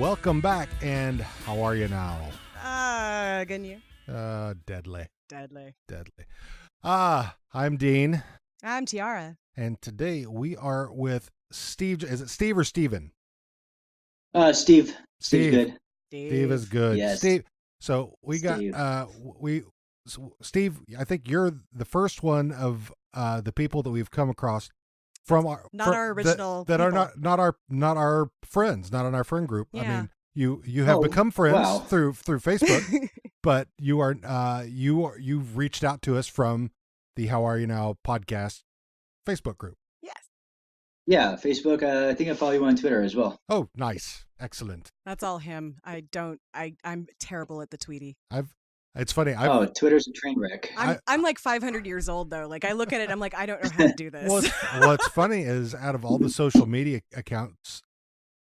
welcome back. And how are you now? Good you? Deadly. Deadly. I'm Dean. I'm Tiara. And today we are with Steve. Is it Steve or Steven? Steve. Steve. Steve's good. Steve is good. Yes. Steve. So we Steve. got, Steve, I think you're the first one of the people that we've come across from our our original that are people. not our friends, not in our friend group. Yeah. I mean, you have become friends wow. through Facebook, but you've reached out to us from the How Are You Now podcast Facebook group. Yes. Yeah, Facebook. I think I follow you on Twitter as well. Oh, nice. Excellent. That's all him. I'm terrible at the Tweety. It's funny. Twitter's a train wreck. I'm like 500 years old though. Like I look at it, I'm like, I don't know how to do this. What's funny is out of all the social media accounts,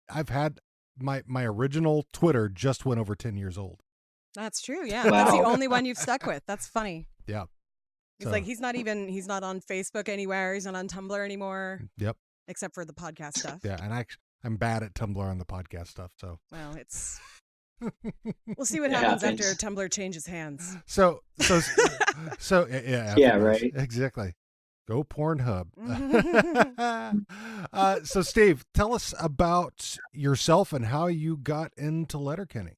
I've had my original Twitter just went over 10 years old. That's true. Yeah. Wow. That's the only one you've stuck with. That's funny. Yeah. It's like he's not on Facebook anywhere. He's not on Tumblr anymore. Yep. Except for the podcast stuff. Yeah, and I'm bad at Tumblr on the podcast stuff. So we'll see what happens after Tumblr changes hands. So yeah. Yeah, right. Exactly. Go Pornhub. So Steve, tell us about yourself and how you got into Letterkenny.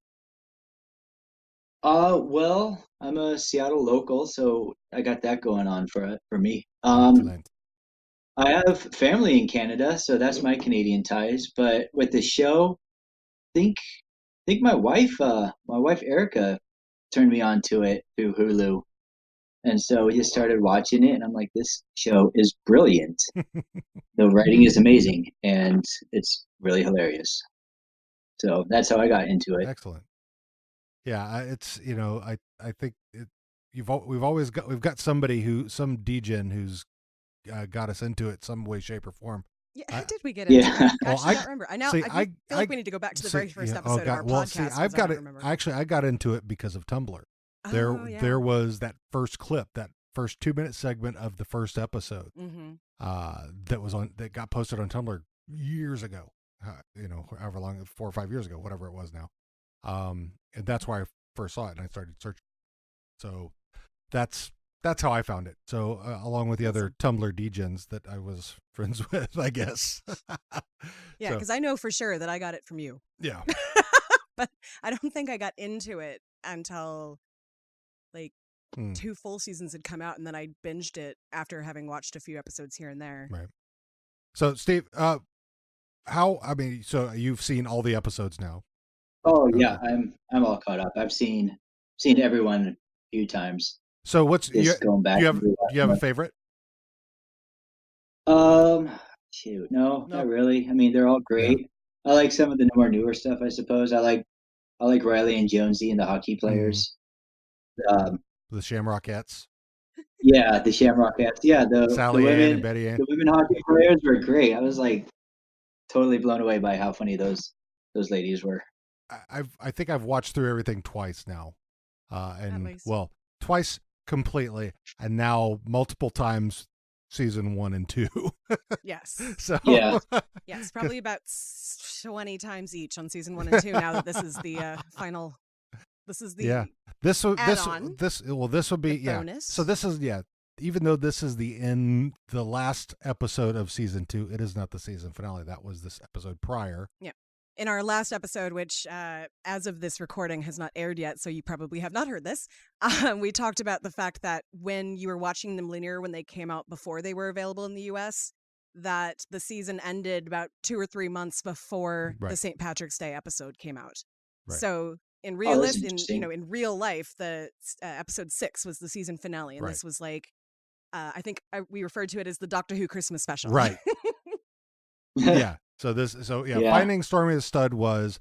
Well, I'm a Seattle local, so I got that going on for me. Excellent. I have family in Canada, so that's my Canadian ties. But with the show, I think my wife Erica turned me on to it through Hulu. And so we just started watching it, and I'm like, this show is brilliant. The writing is amazing, and it's really hilarious. So that's how I got into it. Excellent. Yeah, it's I think we've got somebody some degen who's got us into it some way, shape, or form. Yeah, how did we get into it? Gosh, I don't remember. I feel like we need to go back to the very first episode of our podcast. I got into it because of Tumblr. There was that first clip, that first 2-minute segment of the first episode that got posted on Tumblr years ago. However long, 4 or 5 years ago, whatever it was now. And that's why I first saw it, and I started searching. So that's how I found it. So along with the other Tumblr degens that I was friends with, I guess. Yeah, because I know for sure that I got it from you. Yeah. But I don't think I got into it until like 2 full seasons had come out, and then I binged it after having watched a few episodes here and there. Right. So Steve, so you've seen all the episodes now? Oh yeah, I'm all caught up. I've seen everyone a few times. So going back? Do you have a favorite? Shoot, no, not really. I mean, they're all great. Yeah. I like some of the newer stuff, I suppose. I like Riley and Jonesy and the hockey players. The Shamrockettes. Yeah, the Shamrockettes. Yeah, Sally the women, Ann and Betty Ann. The women hockey players were great. I was like totally blown away by how funny those ladies were. I think I've watched through everything twice now, twice completely, and now multiple times, season 1 and 2. Yes. So yeah, yes, probably about 20 times each on season 1 and 2. Now that this is the final, this is the this will be bonus. So this is even though this is the last episode of season 2, it is not the season finale. That was this episode prior. Yeah. In our last episode, which as of this recording has not aired yet, so you probably have not heard this, we talked about the fact that when you were watching them linear when they came out before they were available in the U.S., that the season ended about 2 or 3 months before the St. Patrick's Day episode came out. Right. So in real life, the episode 6 was the season finale, and this was like, I think we referred to it as the Doctor Who Christmas special. Right. Yeah. Finding Stormy the Stud was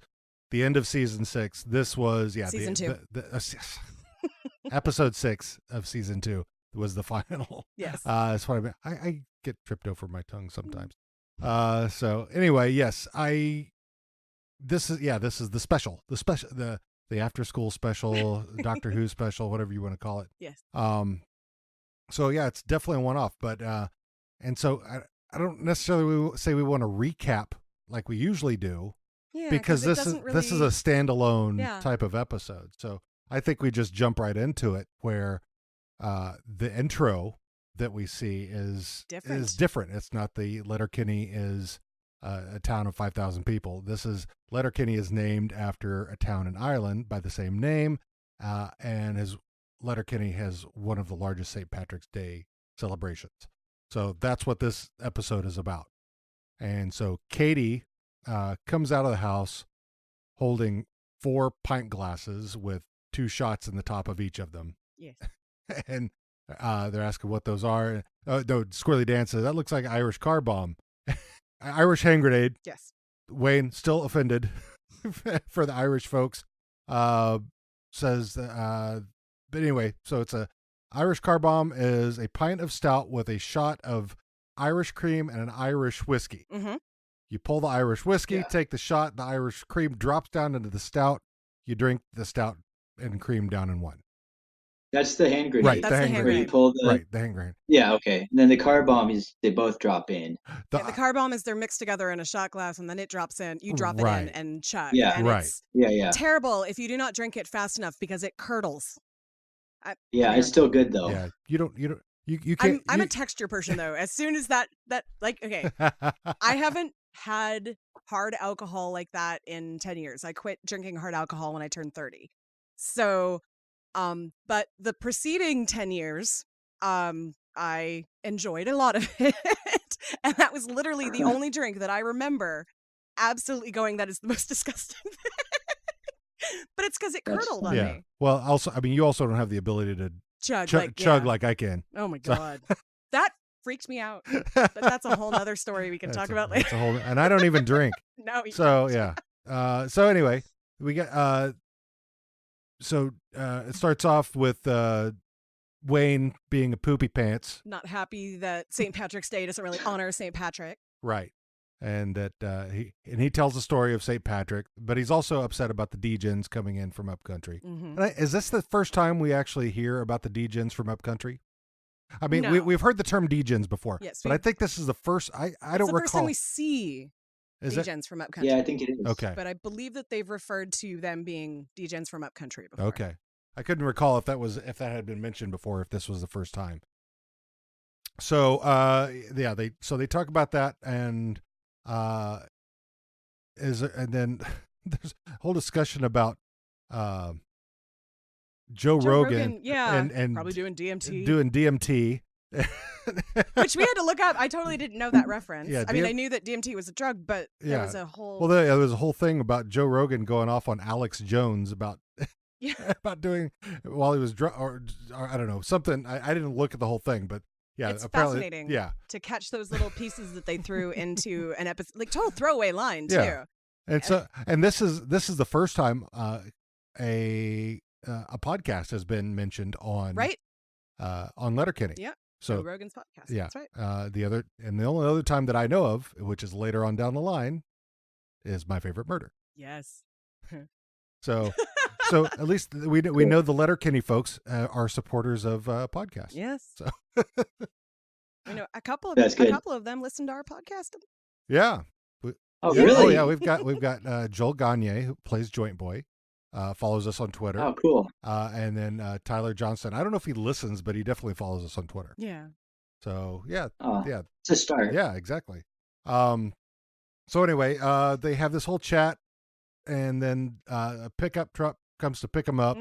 the end of season 6. This was season 2. Episode 6 of season 2 was the final. Yes. That's what I get tripped over my tongue sometimes. So anyway, yes, this is the special, the after school special, Doctor Who special, whatever you want to call it. Yes. So yeah, it's definitely a one-off, but and so I don't necessarily say we want to recap like we usually do. because this is a standalone Yeah. type of episode. So I think we just jump right into it, where the intro that we see is different. It's not the Letterkenny is a town of 5,000 people. This is Letterkenny is named after a town in Ireland by the same name, and Letterkenny has one of the largest St. Patrick's Day celebrations. So that's what this episode is about. And so Katy comes out of the house holding 4 pint glasses with 2 shots in the top of each of them. Yes. And they're asking what those are. No, Squirrely Dan says, that looks like Irish car bomb. Irish hand grenade. Yes. Wayne, still offended for the Irish folks, says, but anyway, so it's a Irish car bomb is a pint of stout with a shot of Irish cream and an Irish whiskey. Mm-hmm. You pull the Irish whiskey, take the shot, the Irish cream drops down into the stout. You drink the stout and cream down in one. That's the hand grenade. Right, the hand grenade. You pull the hand grenade. Yeah, okay. And then the car bomb is they both drop in. The car bomb is they're mixed together in a shot glass, and then it drops in. You drop it in and chug. Yeah, and it's terrible if you do not drink it fast enough because it curdles. It's still good though. Yeah, you can't. I'm a texture person though. As soon as that like okay, I haven't had hard alcohol like that in 10 years. I quit drinking hard alcohol when I turned 30. So, but the preceding 10 years, I enjoyed a lot of it. And that was literally the only drink that I remember absolutely going, that is the most disgusting thing. But it's because it curdled on me. Well, also, I mean, you also don't have the ability to chug like I can. Oh my God. That freaks me out. But that's a whole nother story we can talk about later. And I don't even drink. No. So yeah. So anyway, we get it starts off with Wayne being a poopy pants. Not happy that St. Patrick's Day doesn't really honor St. Patrick. Right. And that he tells the story of St. Patrick, but he's also upset about the degens coming in from upcountry. Mm-hmm. Is this the first time we actually hear about the degens from upcountry? I mean, no. we've heard the term degens before, yes, but I think this is the first. I don't recall. It's the first time we see degens from upcountry. Yeah, I think it is. Okay, but I believe that they've referred to them being degens from upcountry before. Okay, I couldn't recall if that had been mentioned before. If this was the first time. So they talk about that and. And then there's a whole discussion about Joe Rogan and probably doing DMT. Which we had to look up. I totally didn't know that reference. I mean, I knew that DMT was a drug, but there was a whole... Well, there was a whole thing about Joe Rogan going off on Alex Jones about about doing while he was drunk, or I don't know, something. I didn't look at the whole thing, but yeah, it's apparently, fascinating to catch those little pieces that they threw into an episode, like total throwaway line too. Yeah. And this is the first time a podcast has been mentioned on Letterkenny. Yeah. So Joe Rogan's podcast. Yeah. That's right. The only other time that I know of, which is later on down the line, is My Favorite Murder. Yes. So at least we know the Letterkenny folks are supporters of podcasts. Yes. So we know a couple of them listen to our podcast. Yeah. Really? Oh yeah, we've got Joel Gagne, who plays Joint Boy, follows us on Twitter. Oh, cool. And then Tyler Johnson. I don't know if he listens, but he definitely follows us on Twitter. Yeah. So yeah, it's a start. Yeah, exactly. So anyway, they have this whole chat, and then a pickup truck comes to pick them up,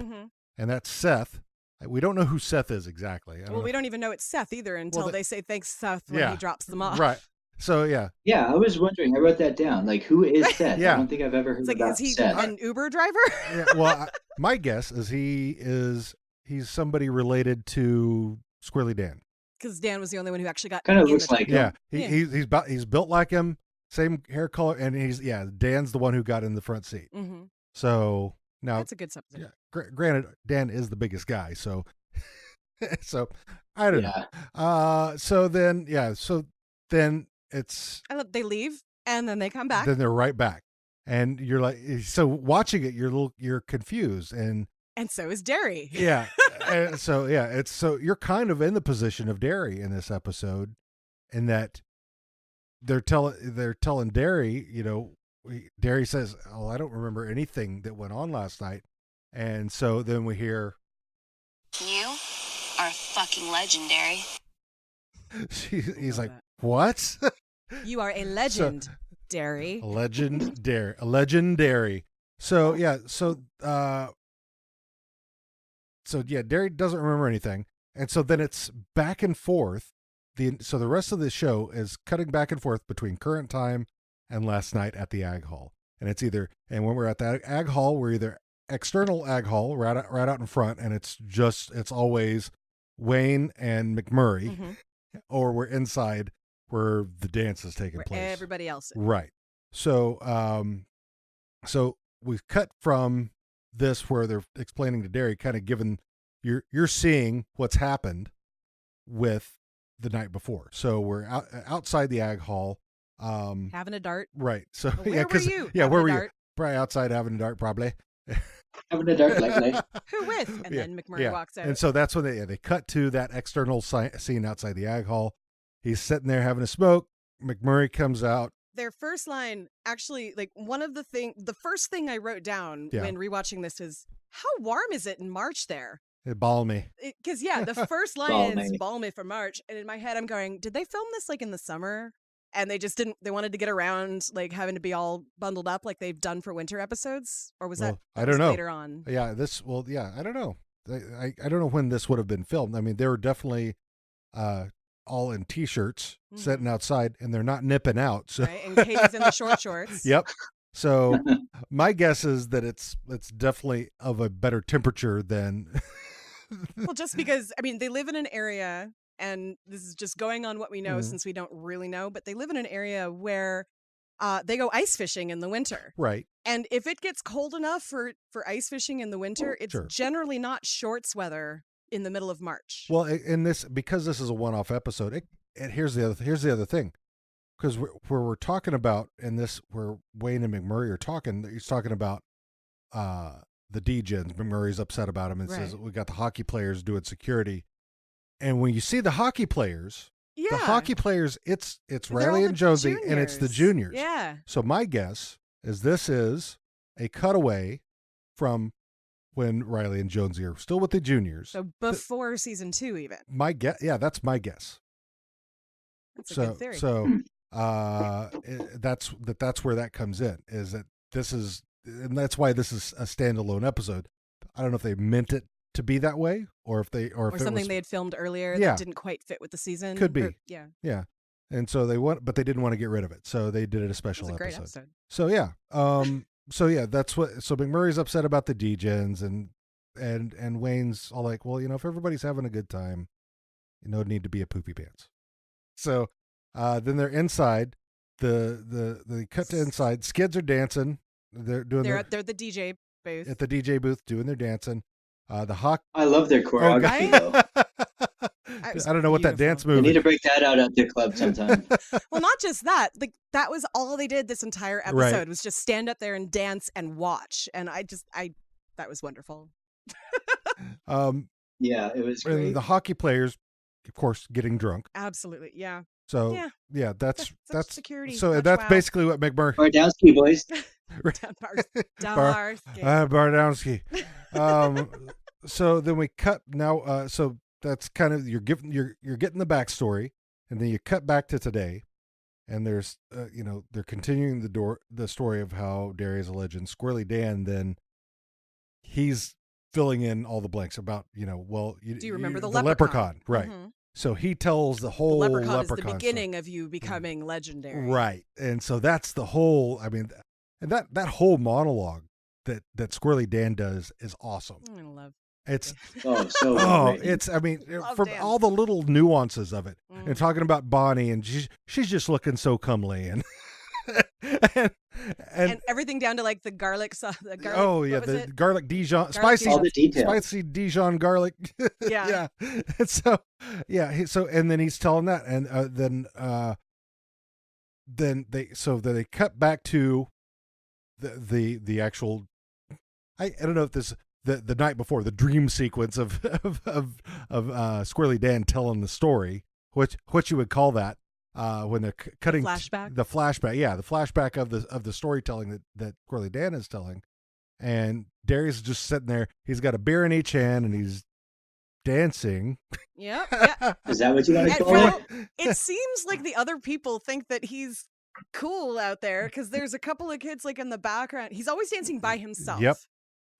and that's Seth. We don't know who Seth is exactly. We don't even know it's Seth either until they say thanks, Seth, when he drops them off. Right. So yeah. Yeah, I was wondering. I wrote that down. Like, who is Seth? Yeah. I don't think I've ever heard about Seth. Is he Seth. an Uber driver? Yeah, well, my guess is he's somebody related to Squirrely Dan. Because Dan was the only one who actually got kind of looks like him. Yeah, he's built like him, same hair color, and Dan's the one who got in the front seat. Mm-hmm. So now that's a good supposition. Yeah, granted, Dan is the biggest guy, so so I don't know. So then it's they leave and then they come back. Then they're right back, and you're like, so watching it, you're confused, and so is Dary. Yeah, and so you're kind of in the position of Dary in this episode, in that they're telling Dary, Dary says, "Oh, I don't remember anything that went on last night," and so then we hear, "You are fucking legendary." He's like, "What?" You are a legend, Dary. A legendary. So yeah, so Dary doesn't remember anything, and so then it's back and forth. So the rest of the show is cutting back and forth between current time and last night at the Ag Hall, and it's either, and when we're at the Ag Hall, we're either external Ag Hall right out in front, and it's always Wayne and McMurray, or we're inside where the dance is taking place. Everybody else is. Right. So so we cut from this where they're explaining to Dary, kind of given you're seeing what's happened with the night before. So we're outside the Ag Hall, having a dart. Right. So well, where were you? Yeah, where were you? Probably outside having a dart, probably. Having a dart like Who with? And then McMurray walks out. And so that's when they cut to that external scene outside the Ag Hall. He's sitting there having a smoke. McMurray comes out. Their first line, actually, like the first thing I wrote down when rewatching this is, how warm is it in March there? Balmy. Because the first line is balmy for March. And in my head, I'm going, did they film this like in the summer? And they just didn't, they wanted to get around like having to be all bundled up like they've done for winter episodes? Or was that I don't know. Later on? Yeah, I don't know. I don't know when this would have been filmed. I mean, they were definitely all in t-shirts sitting outside, and they're not nipping out. So. Right, and Katy's in the short shorts. Yep. So my guess is that it's definitely of a better temperature than. Well, just because, I mean, they live in an area, and this is just going on what we know since we don't really know, but they live in an area where they go ice fishing in the winter. Right. And if it gets cold enough for ice fishing in the winter, it's generally not shorts weather in the middle of March. Well, because this is a one-off episode, here's the other thing. Because where we're talking about in this, where Wayne and McMurray are talking, he's talking about the degens. McMurray's upset about him and says, we got the hockey players doing security. And when you see the hockey players, it's Riley and Jonesy, and it's the juniors. Yeah. So my guess is this is a cutaway from when Riley and Jonesy are still with the juniors. So before season 2 even. My guess, that's my guess. That's a good theory. So that's where that comes in, is that this is, and that's why this is a standalone episode. I don't know if they meant it to be that way, or if something they had filmed earlier that didn't quite fit with the season. Could be. Yeah. And so but they didn't want to get rid of it, so they did it a special episode. Great episode. So yeah, that's what. So McMurray's upset about the degens, and Wayne's all like, well, if everybody's having a good time, no need to be a poopy pants. So then they're inside. They cut to inside. Skids are dancing. They're the DJ booth. At the DJ booth doing their dancing. I love their choreography though. I don't know what that dance move. We need to break that out at the club sometime. Well, not just that. Like that was all they did this entire episode was just stand up there and dance and watch. And that was wonderful. Yeah, it was great. And the hockey players, of course, getting drunk. Absolutely, yeah. So that's security. So that's basically what McMurray. Bardowski boys. Bardowski. So then we cut now. So that's kind of you're getting the backstory, and then you cut back to today, and there's they're continuing the story of how Dary is a legend. Squirrely Dan, then he's filling in all the blanks about do you remember the leprechaun? Right. Mm-hmm. So he tells the whole leprechaun is the beginning story of you becoming legendary. Right. And so that's the whole, I mean, and that whole monologue that Squirrely Dan does is awesome. I love it's it's I mean, from Dan. All the little nuances of it. And talking about Bonnie, and she's just looking so comely, and and everything down to like the garlic sauce. The garlic Dijon, spicy Dijon garlic. Yeah. And so and then he's telling that, and then they cut back to the actual. I don't know if this the night before, the dream sequence of Squirrely Dan telling the story, what you would call that. when they're cutting the flashback. The flashback of the storytelling that Squirrely Dan is telling, and Darius is just sitting there. He's got a beer in each hand and he's dancing. Yep. Yeah. Is that what you want to call it? It seems like the other people think that he's cool out there because there's a couple of kids like in the background. He's always dancing by himself. Yep.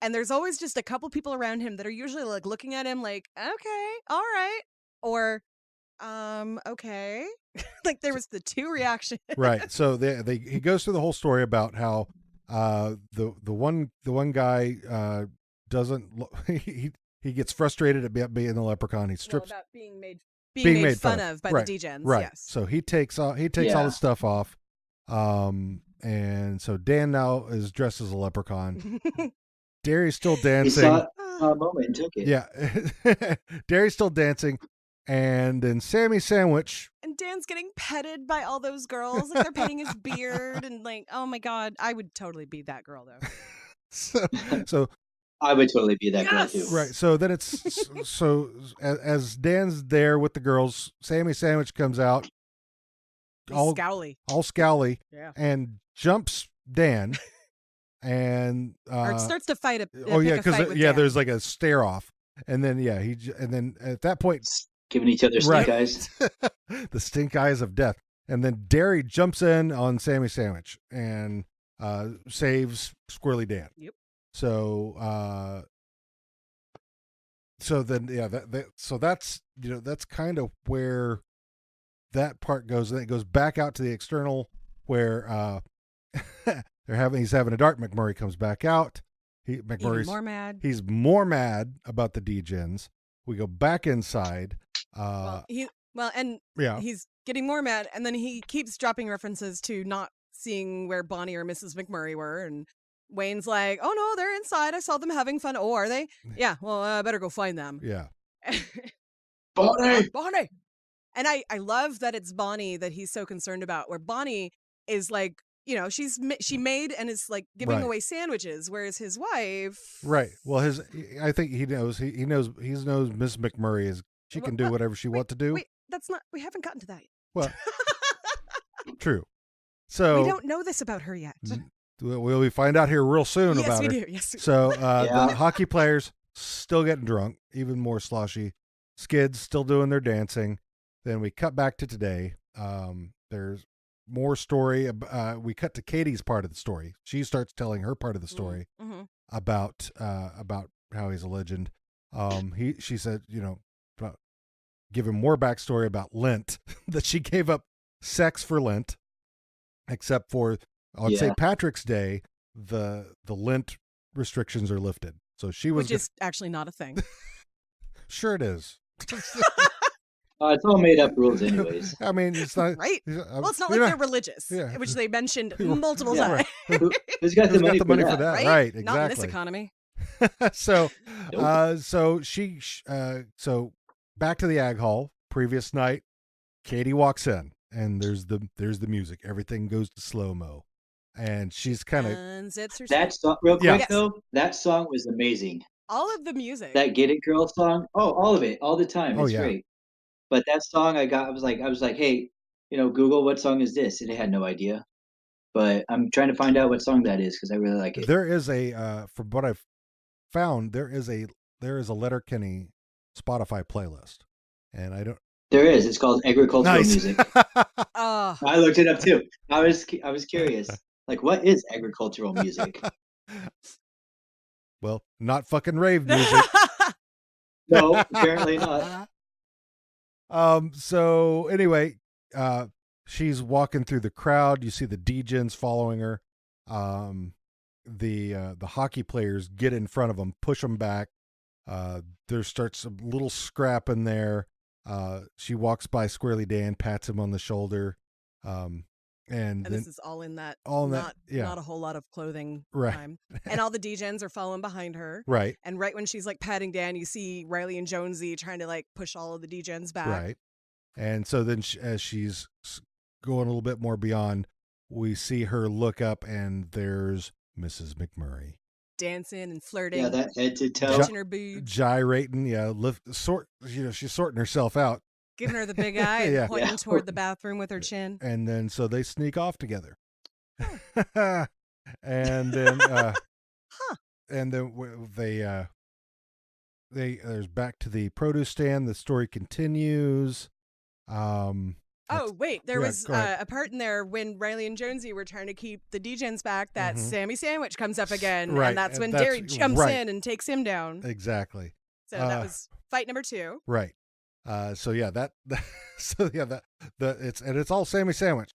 And there's always just a couple people around him that are usually like looking at him like, okay, all right, or okay. Like there was the two reactions. Right. So he goes through the whole story about how the one guy doesn't he gets frustrated at being the leprechaun. He strips about being made fun of by the degens. Right. Yes. So he takes all the stuff off. And so Dan now is dressed as a leprechaun. Dary's still dancing. He saw a moment and took it. Yeah. Dary's still dancing. And then Sammy Sandwich. And Dan's getting petted by all those girls. Like they're petting his beard. And like, oh my God, I would totally be that girl though. So I would totally be that girl too. Right. So then as Dan's there with the girls, Sammy Sandwich comes out. All scowly. Yeah. And jumps Dan. And or starts to fight there's like a stare off. And then at that point giving each other stink eyes. The stink eyes of death. And then Dary jumps in on Sammy Sandwich and saves Squirrely Dan. Yep. So that's that's kind of where that part goes. And it goes back out to the external where he's having a dark. McMurray comes back out. McMurray's more mad. He's more mad about the degens. We go back inside. He's getting more mad, and then he keeps dropping references to not seeing where Bonnie or Mrs. McMurray were, and Wayne's like, "Oh no, they're inside. I saw them having fun. Oh, are they? Yeah. Well, I better go find them." Yeah. Bonnie. And I love that it's Bonnie that he's so concerned about. Where Bonnie is like, she made and is like giving away sandwiches, whereas his wife. Right. Well, I think he knows Miss McMurray she can do whatever she wants to do. Wait, we haven't gotten to that yet. Well, true. So we don't know this about her yet. We find out here real soon about her. Yes, we do. Yes. So the hockey players still getting drunk, even more sloshy. Skids still doing their dancing. Then we cut back to today. There's more story. We cut to Katy's part of the story. She starts telling her part of the story about how he's a legend. She said, about giving more backstory about Lent, that she gave up sex for Lent, except for on St. Patrick's Day, the Lent restrictions are lifted. So which is actually not a thing. Sure it is. It's all made up rules anyways. I mean, it's not right. Well, it's not like they're religious, which they mentioned multiple times. Right. Who's got the money for that? Right, exactly. Not in this economy. So back to the Ag Hall. Previous night, Katy walks in, and there's the music. Everything goes to slow-mo, and she's kind of that song. Real quick though, that song was amazing. All of the music. That Get It Girl song. Oh, all of it, all the time. It's great. But that song I was like, hey, Google, what song is this? And it had no idea. But I'm trying to find out what song that is because I really like it. There is from what I've found, there is a Letterkenny Spotify playlist, and I don't. There is. It's called agricultural music. Oh. I looked it up too. I was curious. Like, what is agricultural music? Well, not fucking rave music. No, apparently not. So anyway, she's walking through the crowd. You see the degens following her. The hockey players get in front of them, push them back. There starts a little scrap in there. She walks by Squirrely Dan, pats him on the shoulder. And this is all in that, not a whole lot of clothing time. And all the degens are following behind her. Right. And right when she's like patting Dan, you see Riley and Jonesy trying to like push all of the degens back. Right. And so then as she's going a little bit more beyond, we see her look up and there's Mrs. McMurray. Dancing and flirting. Yeah, that head to toe. Touching her boobs. Gyrating. Yeah. She's sorting herself out. Giving her the big eye and Yeah. pointing toward the bathroom with her chin. And then so they sneak off together. And then and then there's back to the produce stand. The story continues. Oh, wait, there was a part in there when Riley and Jonesy were trying to keep the degens back that Sammy Sandwich comes up again. Right. And that's when Dary jumps in and takes him down. Exactly. So that was fight number 2. Right. So it's all Sammy Sandwich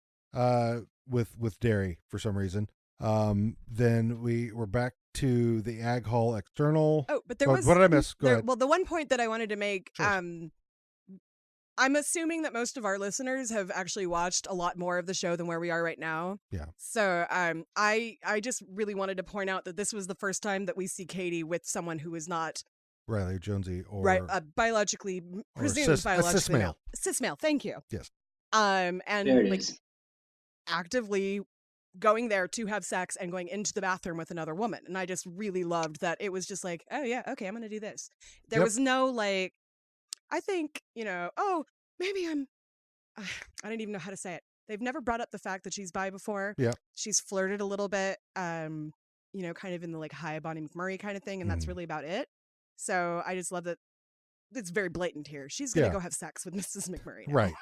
with Dary for some reason. Then we're back to the Ag Hall external. Oh, but there was what did I miss? Go ahead. Well, the one point that I wanted to make, Sure. I'm assuming that most of our listeners have actually watched a lot more of the show than where we are right now. Yeah. So I just really wanted to point out that this was the first time that we see Katy with someone who is not Riley Jonesy or biologically presumed biologically cis male. Cis male, thank you. Yes. And There it like is. actively going there to have sex and going into the bathroom with another woman. And I just really loved that it was just like, oh yeah, okay, I'm gonna do this. There was no like, I think, oh, maybe I don't even know how to say it. They've never brought up the fact that she's bi before. Yeah. She's flirted a little bit, kind of in the like hi Bonnie McMurray kind of thing, and that's really about it. So I just love that it's very blatant here. She's gonna go have sex with Mrs. McMurray now. Right.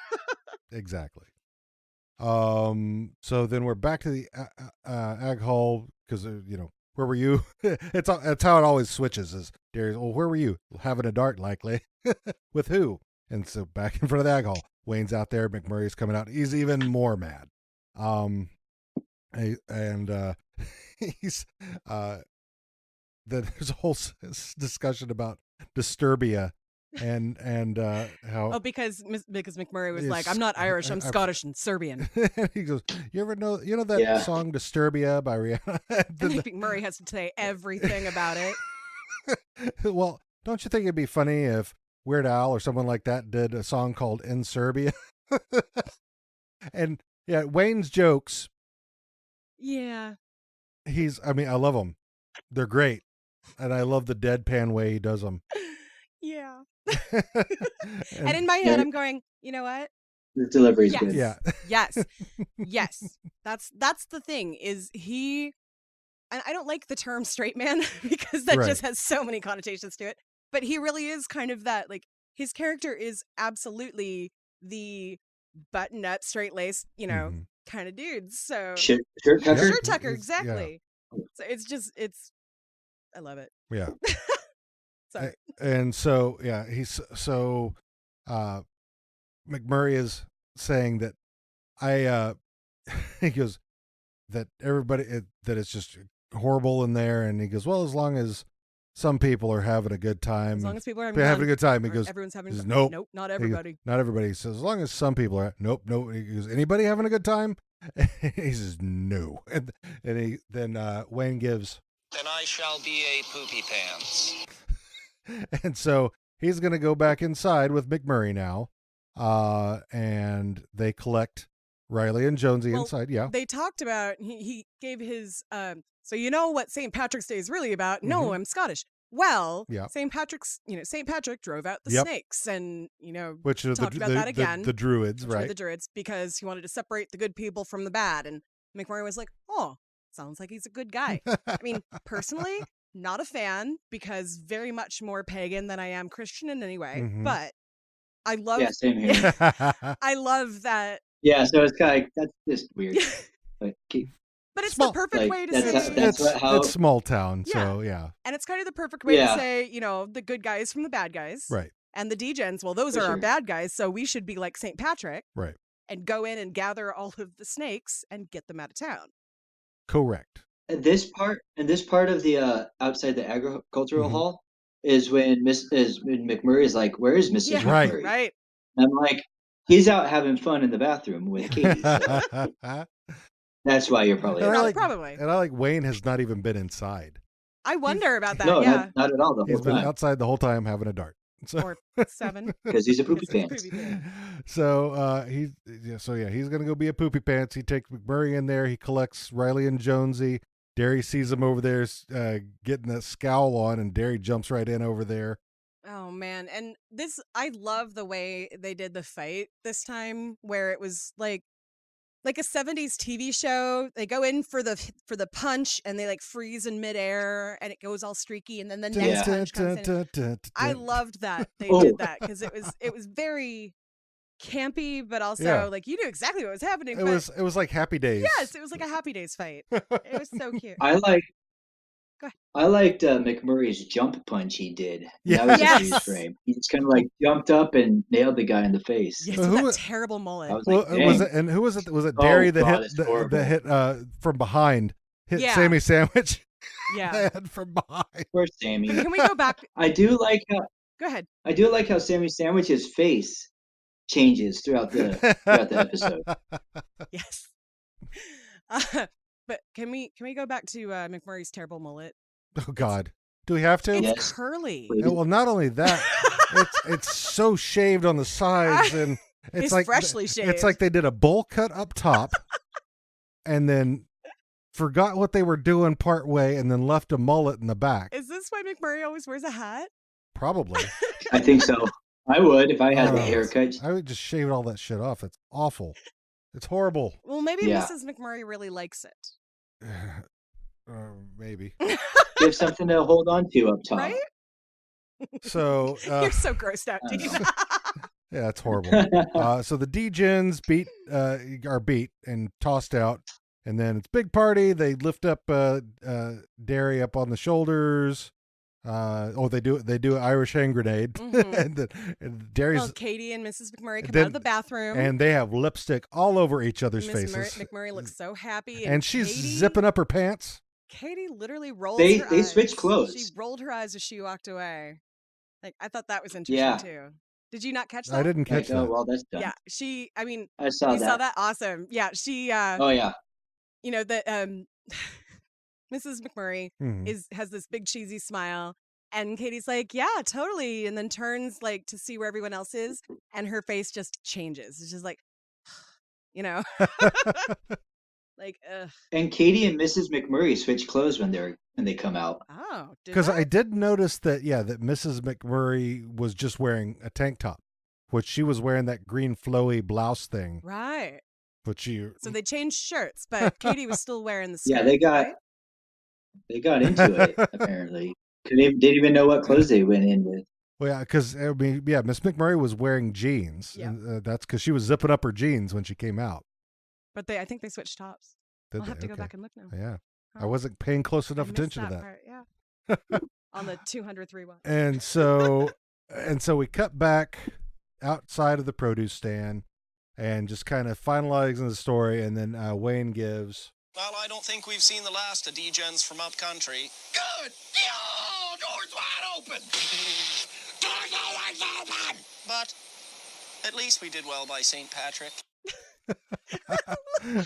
Exactly. So then we're back to the Ag Hall because where were you? It's how it always switches. Is Darius? Well, where were you? Having a dart, likely. With who? And so back in front of the Ag Hall, Wayne's out there. McMurray's coming out. He's even more mad. He's then there's a whole discussion about Disturbia and how because McMurray was like, I'm not Irish, I'm Scottish and Serbian. He goes, you know that song Disturbia by Rihanna? And McMurray has to say everything about it. Well, don't you think it'd be funny if Weird Al or someone like that did a song called In Serbia? And yeah, Wayne's jokes. Yeah. I love them. They're great. And I love the deadpan way he does them. Yeah. and in my head, I'm going, you know what? The delivery's yes. good. Yeah. Yes. That's the thing is he, and I don't like the term straight man because that just has so many connotations to it, but he really is kind of that, like his character is absolutely the button up, straight laced, kind of dude. So shirt tucker. Shirt tucker, exactly. Yeah. So it's, I love it. Yeah. Sorry. And so, McMurray is saying that he goes, that everybody, that it's just horrible in there. And he goes, well, as long as some people are having a good time. As long as people are having a good time. He goes, everyone's having fun. Nope, not everybody. He goes, not everybody. He says, as long as some people are, nope. He goes, anybody having a good time? He says, no. And Wayne gives, then I shall be a poopy pants. And so he's going to go back inside with McMurray now. And they collect Riley and Jonesy inside. Yeah. They talked about, he gave his, so you know what St. Patrick's Day is really about? No, I'm Scottish. Well, St. Patrick drove out the snakes and, which are talked about that again. The druids, right? The druids, because he wanted to separate the good people from the bad. And McMurray was like, oh, sounds like he's a good guy. I mean, personally, not a fan because very much more pagan than I am Christian in any way. Mm-hmm. But I love. Yeah, same here. I love that. Yeah, so it's kind of that's just weird. But it's the perfect way to say it's small town, so yeah. And it's kind of the perfect way to say, the good guys from the bad guys, right? And the degens, well, those are our bad guys, so we should be like St. Patrick, right? And go in and gather all of the snakes and get them out of town. Correct. This part of the outside the agricultural hall is when McMurray is like, "Where is Mrs. McMurray?" Right. And I'm like, he's out having fun in the bathroom with Katy. So. That's why you're probably probably. And I like Wayne has not even been inside. I wonder about that. No, yeah, not at all. The whole He's been time. outside the whole time having a dart. So. Or 7 because he's a poopy pants. So he's gonna go be a poopy pants. He takes McMurray in there. He collects Riley and Jonesy. Dary sees him over there getting that scowl on, and Dary jumps right in over there. Oh man, and I love the way they did the fight this time, where it was like a 70s TV show. They go in for the punch and they like freeze in midair and it goes all streaky and then the next punch comes in. I loved that they did that because it was very campy, but also like you knew exactly what was happening. It was like Happy Days. Yes, it was like a Happy Days fight. It was so cute. I liked McMurray's jump punch he did. Yeah. That was a freeze frame. He just kind of like jumped up and nailed the guy in the face. Yes, with that terrible mullet. Was it? And who was it? Was it Dary that hit from behind? Hit Sammy Sandwich. Yeah, from behind. Poor Sammy. But can we go back? I do like how. Go ahead. I do like how Sammy Sandwich's face changes throughout the episode. Yes. But can we go back to McMurray's terrible mullet? Oh God, do we have to? It's curly. Well, not only that, it's so shaved on the sides, and it's like freshly shaved. It's like they did a bowl cut up top, and then forgot what they were doing part way, and then left a mullet in the back. Is this why McMurray always wears a hat? Probably. I think so. I would if I had the haircut. I would just shave all that shit off. It's awful. It's horrible. Well, maybe Mrs. McMurray really likes it. Maybe. Give something to hold on to up top. Right? So you're so grossed out, Dean. Yeah, it's horrible. So the degens are beat and tossed out, and then it's big party. They lift up Dary up on the shoulders. They do an Irish hand grenade, Mm-hmm. and Dary's Katy and Mrs. McMurray come out of the bathroom, and they have lipstick all over each other's faces. McMurray looks so happy, and she's zipping up her pants. Katy literally rolled. They eyes. switched clothes. She rolled her eyes as she walked away. Like I thought that was interesting too. Did you not catch that? I didn't catch that. Oh well, that's done. Yeah, I saw that. You saw that? Awesome. Yeah, she. Oh yeah. You know that Mrs. McMurray has this big cheesy smile, and Katie's like, "Yeah, totally," and then turns like to see where everyone else is, and her face just changes. It's just like, you know. Like, ugh. And Katy and Mrs. McMurray switch clothes when they come out. Oh, because I did notice that that Mrs. McMurray was just wearing a tank top, which she was wearing that green flowy blouse thing. Right. So they changed shirts, but Katy was still wearing the skirt. Yeah, they got into it apparently. They didn't even know what clothes they went in with. Well, yeah, because Miss McMurray was wearing jeans, and that's because she was zipping up her jeans when she came out. But I think they switched tops. I'll have to go back and look now. Yeah. I wasn't paying close enough attention to that. Part, yeah. On the 203 one. And so we cut back outside of the produce stand and just kind of finalizing the story, and then Wayne gives. Well, I don't think we've seen the last of degens from up country. Good! Yo! Door's wide open! Door's always open! But at least we did well by St. Patrick.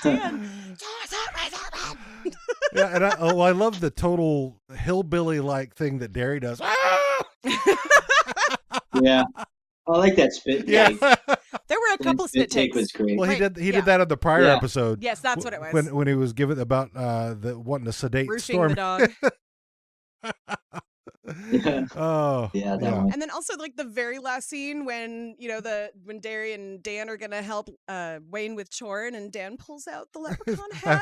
Dan. Yeah, and I love the total hillbilly-like thing that Dary does. Yeah. I like that spit take. There were a couple spit takes. Was great. Well, he did that on the prior episode. Yes, that's what it was. When he was given about the wanting to sedate roofing Storm. the dog. Oh yeah, that one. And then also like the very last scene when when Dary and Dan are gonna help Wayne with Chorin, and Dan pulls out the leprechaun hat.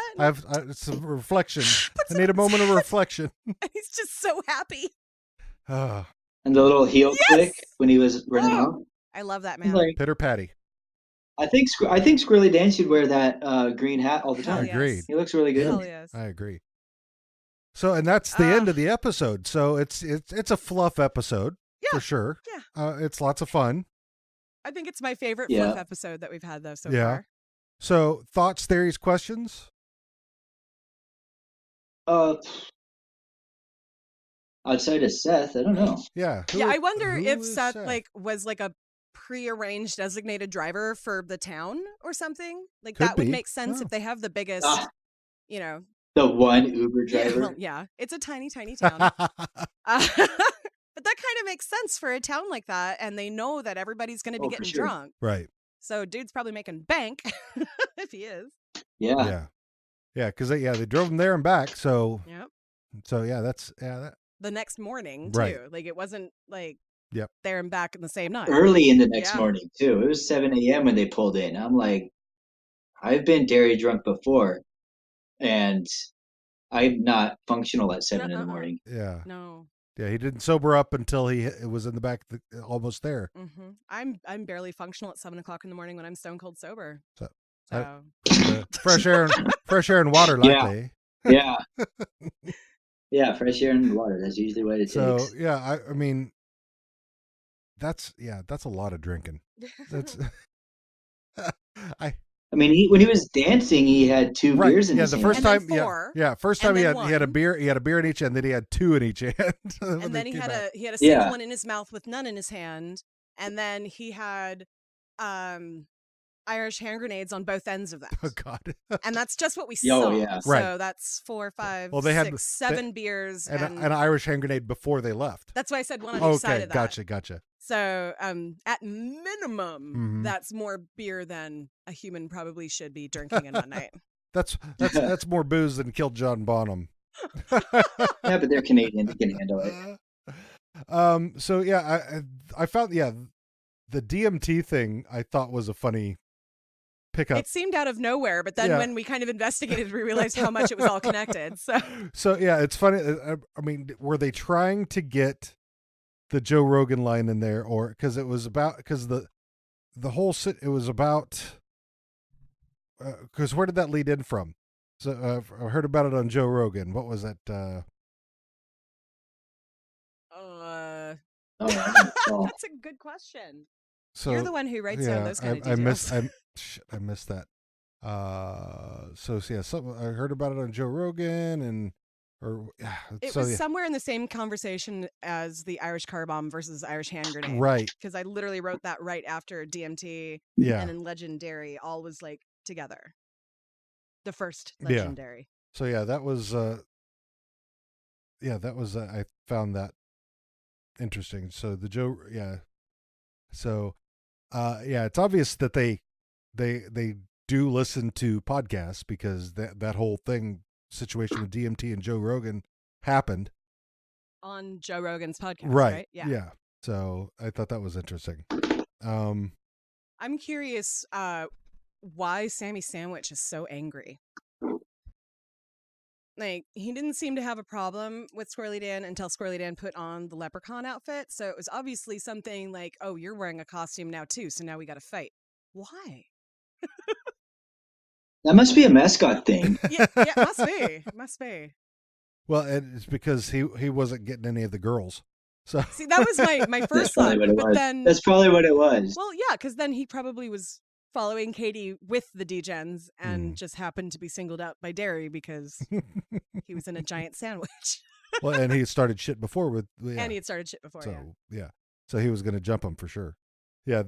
It's a reflection. I need a moment of reflection. And he's just so happy. And the little heel click when he was running out. I love that man. Like, Pitter Paddy. I think Squirelly Dan should wear that green hat all the time. Agreed. He looks really good. Hell yes. I agree. So, and that's the end of the episode. So it's a fluff episode for sure. Yeah. It's lots of fun. I think it's my favorite fluff episode that we've had though so far. So thoughts, theories, questions? Outside of Seth, I don't know. Yeah. I wonder if Seth was like a pre-arranged designated driver for the town or something. Like that would make sense if they have the biggest, the one Uber driver. It's a tiny town. But that kind of makes sense for a town like that, and they know that everybody's going to be getting drunk. Right. So dude's probably making bank if he is. Yeah. Yeah, because they drove him there and back. So yep. So that's that. The next morning too. Right. Like it wasn't like there and back in the same night. Early in the next morning, too. It was 7 a.m. when they pulled in. I'm like, I've been dairy drunk before, and I'm not functional at 7 in the morning. Yeah. No. Yeah, he didn't sober up until he was in the back, almost there. I'm barely functional at 7 o'clock in the morning when I'm stone cold sober. So fresh air and water latte. Yeah. Yeah, fresh air and water. That's usually what it takes. So yeah, I mean, that's a lot of drinking. That's I mean, when he was dancing, he had 2 beers in his hand. First time he had a beer. He had a beer in each hand. Then he had 2 in each hand. And then he had a single one in his mouth with none in his hand. And then he had Irish hand grenades on both ends of that. Oh God! And that's just what we saw. Yeah. So that's 4, 5, 6, 7 beers and an Irish hand grenade before they left. That's why I said one on each side of that. Gotcha. So at minimum, that's more beer than a human probably should be drinking in one night. That's more booze than killed John Bonham. Yeah, but they're Canadian; they can handle it. So yeah, I found the DMT thing I thought was a funny pickup. It seemed out of nowhere, but then when we kind of investigated, we realized how much it was all connected. So yeah, it's funny. I mean, were they trying to get the Joe Rogan line in there, or because it was about the whole it was about because where did that lead in from? So I heard about it on Joe Rogan. What was that? That's a good question. So you're the one who writes down those kind of details. I missed that. I heard about it on Joe Rogan it was somewhere in the same conversation as the Irish car bomb versus Irish hand grenade. Right. Because I literally wrote that right after DMT and then Legen-Dary all was like together. The first Legen-Dary. So that was I found that interesting. So the Joe So it's obvious that they do listen to podcasts because that whole situation with DMT and Joe Rogan happened on Joe Rogan's podcast, right? Yeah. So I thought that was interesting. I'm curious why Sammy Sandwich is so angry. Like, he didn't seem to have a problem with Squirelly Dan until Squirelly Dan put on the leprechaun outfit. So it was obviously something like, oh, you're wearing a costume now too, so now we got to fight. Why? That must be a mascot thing. Yeah, must be. Well, it's because he wasn't getting any of the girls. So see, that was my first thought. But then that's probably what it was. Well, yeah, because then he probably was following Katy with the degens and just happened to be singled out by Dairy because he was in a giant sandwich. Well, and he started shit before and he had started shit before. So he was going to jump him for sure. Yeah,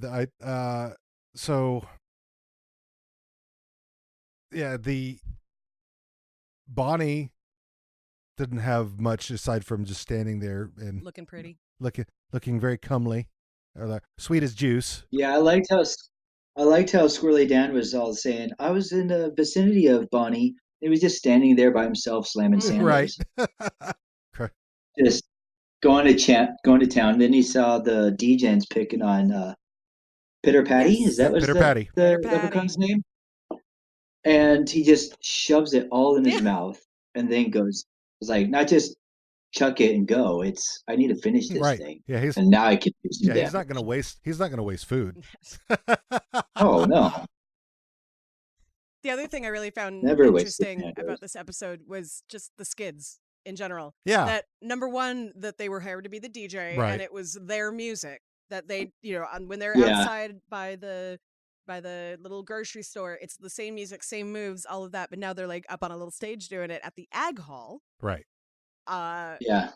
the Bonnie didn't have much aside from just standing there and looking pretty, looking very comely, or like sweet as juice. Yeah, I liked how Squirrely Dan was all saying, I was in the vicinity of Bonnie. He was just standing there by himself, slamming sandals. Right. Just going to town. Then he saw the degens picking on Pitter Paddy. Yes. Is that Pitter Paddy? The leprechaun's name? And he just shoves it all in his mouth and then goes, it's like, not just chuck it and go. It's, I need to finish this thing. Yeah, and now I can do some damage. He's not going to waste food. Oh, no. The other thing I really found interesting about this episode was just the Skids in general. Yeah. That number one, that they were hired to be the DJ and it was their music that they, when they're outside by the little grocery store, it's the same music, same moves, all of that. But now they're like up on a little stage doing it at the Ag Hall. Right.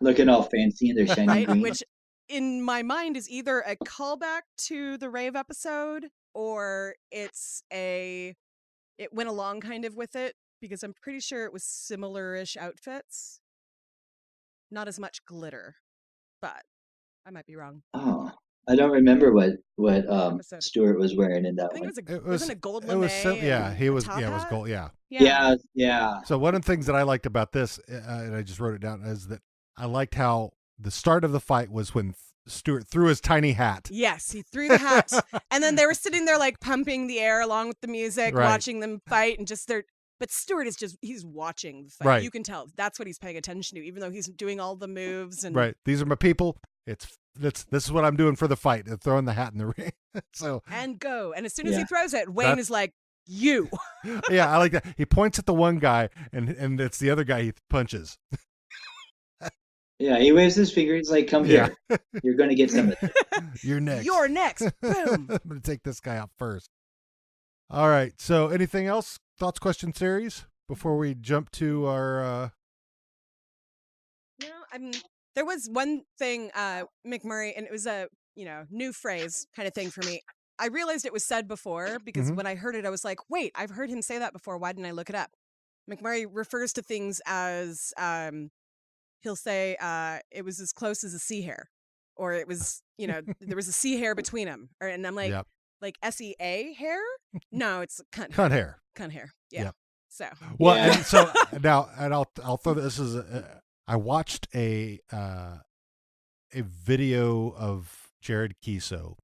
Looking all fancy in their shiny green. Which in my mind is either a callback to the rave episode or it went along kind of with it because I'm pretty sure it was similar-ish outfits. Not as much glitter, but I might be wrong. Oh. I don't remember what Stuart was wearing in that I think one. wasn't a gold lame. He was. It was gold. Yeah. Yeah. So one of the things that I liked about this, and I just wrote it down, is that I liked how the start of the fight was when Stuart threw his tiny hat. Yes, he threw the hat. And then they were sitting there like pumping the air along with the music, watching them fight, and just but Stuart is he's watching the fight. Right. You can tell that's what he's paying attention to, even though he's doing all the moves. And Right. These are my people. This is what I'm doing for the fight. They're throwing the hat in the ring. And go. And as soon as he throws it, Wayne is like, you. Yeah, I like that. He points at the one guy, and it's the other guy he punches. Yeah, he waves his finger. He's like, come here. You're going to get some of it. You're next. You're next. Boom. I'm going to take this guy out first. All right. So anything else? Thoughts, question, series before we jump to our... No, there was one thing, McMurray, and it was a, new phrase kind of thing for me. I realized it was said before because when I heard it, I was like, wait, I've heard him say that before. Why didn't I look it up? McMurray refers to things as... he'll say it was as close as a sea hair, or it was, there was a sea hair between them. And I'm like, like SEA hair? No, it's cunt hair. Cunt hair. Yeah. Yep. So. Well, and so now, and I'll throw this as I watched a video of Jared Kiso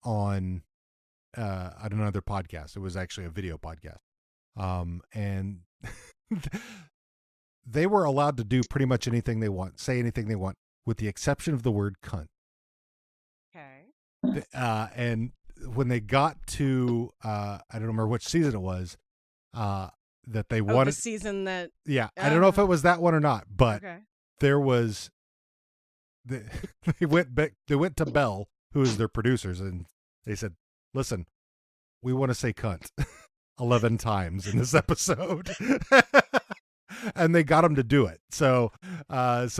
on another podcast. It was actually a video podcast. And they were allowed to do pretty much anything they want, say anything they want, with the exception of the word cunt. Okay. And when they got to, I don't remember which season it was, that they wanted. The season that. Yeah. I don't know if it was that one or not, but there was, they went to Bell, who is their producers, and they said, listen, we want to say cunt 11 times in this episode. And they got him to do it. So that's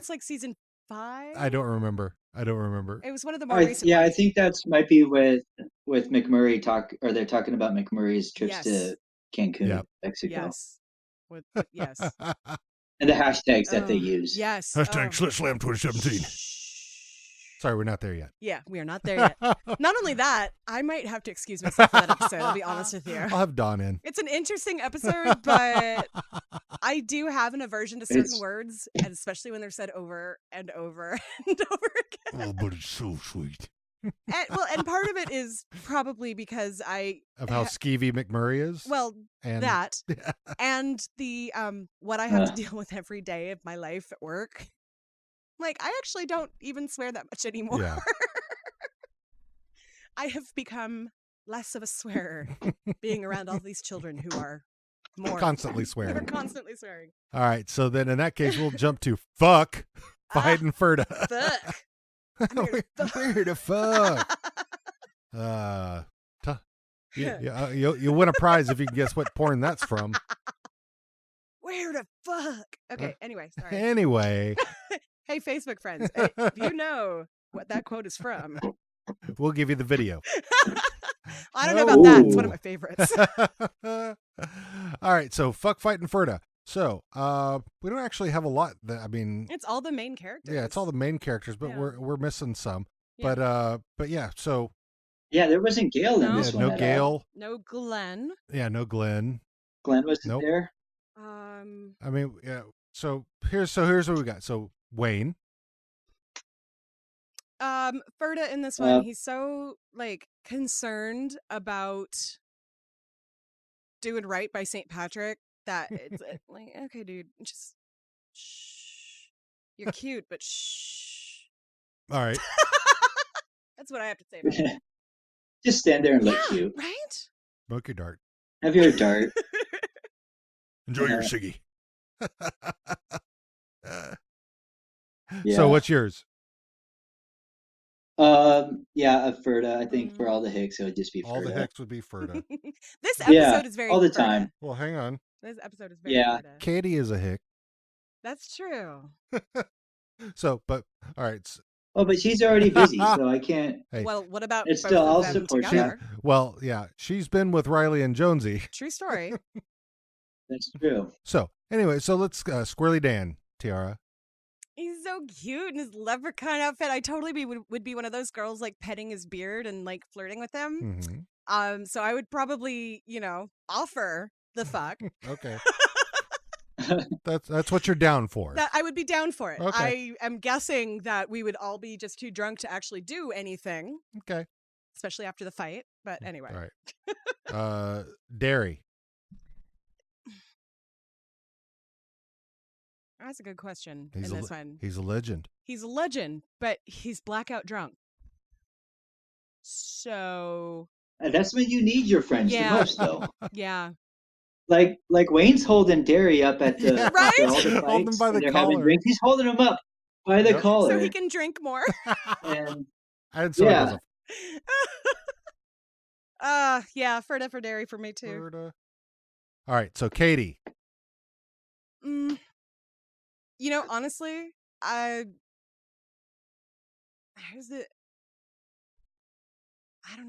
like season 5. I don't remember. It was one of the more recent. Yeah, ones. I think that's might be with McMurray they're talking about McMurray's trips to Cancun, Mexico. Yes. And the hashtags that they use. Yes. Hashtag Slam 2017. Sorry, we're not there yet. Yeah, we are not there yet. Not only that, I might have to excuse myself for that episode, I'll be honest with you. I'll have Dawn in. It's an interesting episode, but I do have an aversion to certain words, and especially when they're said over and over and over again. Oh, but it's so sweet. And part of it is probably because of how skeevy McMurray is. Well, that and the what I have to deal with every day of my life at work. Like, I actually don't even swear that much anymore. Yeah. I have become less of a swearer being around all these children who are more constantly swearing. They're constantly swearing. All right, so then in that case, we'll jump to fuck fighting Ferda. Fuck. I'm here to fuck. You'll win a prize if you can guess what porn that's from. Where to fuck? Okay, anyway, sorry. Anyway. Hey, Facebook friends, if you know what that quote is from, we'll give you the video. I don't know about that. It's one of my favorites. All right, so fuck fighting Ferda. So we don't actually have a lot. It's all the main characters. Yeah, it's all the main characters, but we're missing some. Yeah. But yeah, so. Yeah, there wasn't Gail in this one. No Gail. No Glenn. Yeah, no Glenn. Glenn wasn't there. I mean, yeah. So here's what we got. So Wayne. Ferda in this one, he's so concerned about doing right by St. Patrick that it's like, okay, dude, just shh. You're cute, but shh. All right. That's what I have to say about it. Just stand there and look cute. Right? Smoke your dart. Have your dart. Enjoy your ciggy. So what's yours? Ferda. I think for all the Hicks, it would just be Ferda. All the Hicks would be Ferda. This episode is very all the Ferda. time. Well, hang on. This episode is very Ferda. Katy is a Hick. That's true. So, but all right. Oh, but she's already busy, so I can't. Hey. Well, what about it's still I'll support her. Well, yeah, she's been with Riley and Jonesy. True story. That's true. So anyway, so let's Squirrely Dan, Tiara. He's so cute in his leprechaun outfit. I totally would be one of those girls petting his beard and flirting with him. Mm-hmm. So I would probably offer the fuck. Okay. That's what you're down for. That I would be down for it. Okay. I am guessing that we would all be just too drunk to actually do anything. Okay. Especially after the fight. But anyway. All right. Dairy. That's a good question. He's in this one. He's a legend. He's a legend, but he's blackout drunk. So That's when you need your friends the most, though. Yeah. Like Wayne's holding Dairy up at the right? after all the fights, Hold him by the they're collar. having drinks. He's holding him up by the collar, so he can drink more. And Yeah. Yeah, Ferda for Dairy for me too. Ferda. All right, so Katy. You know, honestly, here's the. I don't